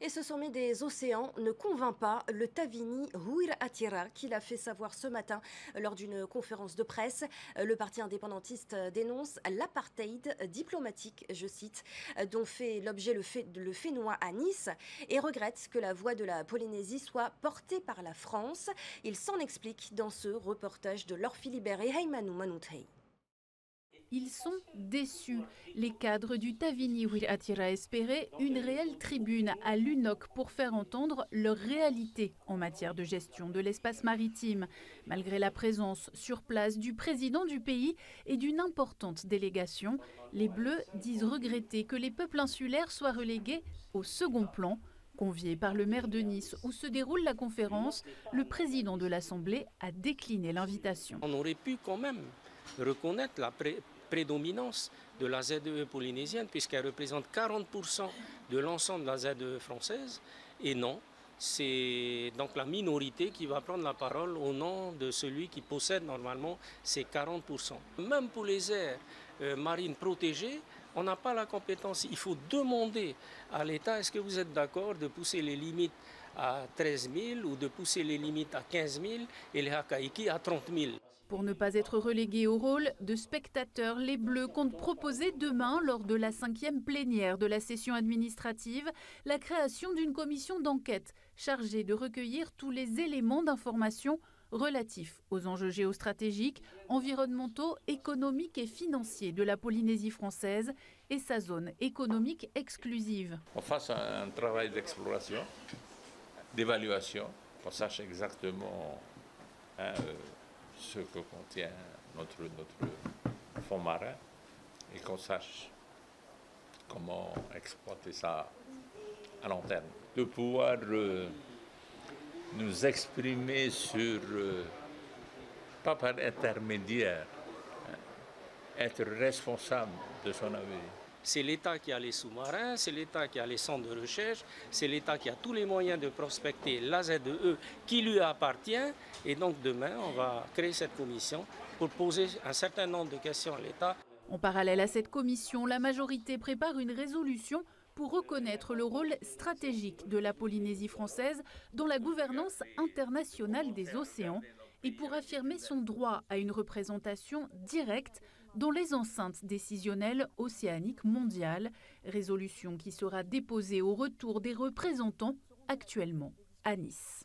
Et ce sommet des océans ne convainc pas le Tavini Houir Attira, qui l'a fait savoir ce matin lors d'une conférence de presse. Le parti indépendantiste dénonce l'apartheid diplomatique, je cite, dont fait l'objet le Fénois à Nice et regrette que la voix de la Polynésie soit portée par la France. Il s'en explique dans ce reportage de Laure Philibert et Heymanu Manouthei. Ils sont déçus. Les cadres du Tavini Houir Attira espéraient une réelle tribune à l'UNOC pour faire entendre leur réalité en matière de gestion de l'espace maritime, malgré la présence sur place du président du pays et d'une importante délégation. Les Bleus disent regretter que les peuples insulaires soient relégués au second plan. Convié par le maire de Nice où se déroule la conférence, le président de l'Assemblée a décliné l'invitation. On aurait pu quand même reconnaître la prédominance de la ZEE polynésienne puisqu'elle représente 40% de l'ensemble de la ZEE française. Et non, c'est donc la minorité qui va prendre la parole au nom de celui qui possède normalement ces 40%. Même pour les aires marines protégées, on n'a pas la compétence. Il faut demander à l'État, est-ce que vous êtes d'accord de pousser les limites à 13 000 ou de pousser les limites à 15 000 et les hakaiki à 30 000. Pour ne pas être relégués au rôle de spectateurs, les Bleus comptent proposer demain, lors de la 5e plénière de la session administrative, la création d'une commission d'enquête chargée de recueillir tous les éléments d'information relatifs aux enjeux géostratégiques, environnementaux, économiques et financiers de la Polynésie française et sa zone économique exclusive. On fasse un travail d'exploration, d'évaluation, qu'on sache exactement ce que contient notre fond marin et qu'on sache comment exploiter ça à long terme. De pouvoir nous exprimer sur, pas par intermédiaire, être responsable de son avenir. C'est l'État qui a les sous-marins, c'est l'État qui a les centres de recherche, c'est l'État qui a tous les moyens de prospecter la ZEE qui lui appartient. Et donc demain, on va créer cette commission pour poser un certain nombre de questions à l'État. En parallèle à cette commission, la majorité prépare une résolution pour reconnaître le rôle stratégique de la Polynésie française dans la gouvernance internationale des océans et pour affirmer son droit à une représentation directe dans les enceintes décisionnelles océaniques mondiales, résolution qui sera déposée au retour des représentants actuellement à Nice.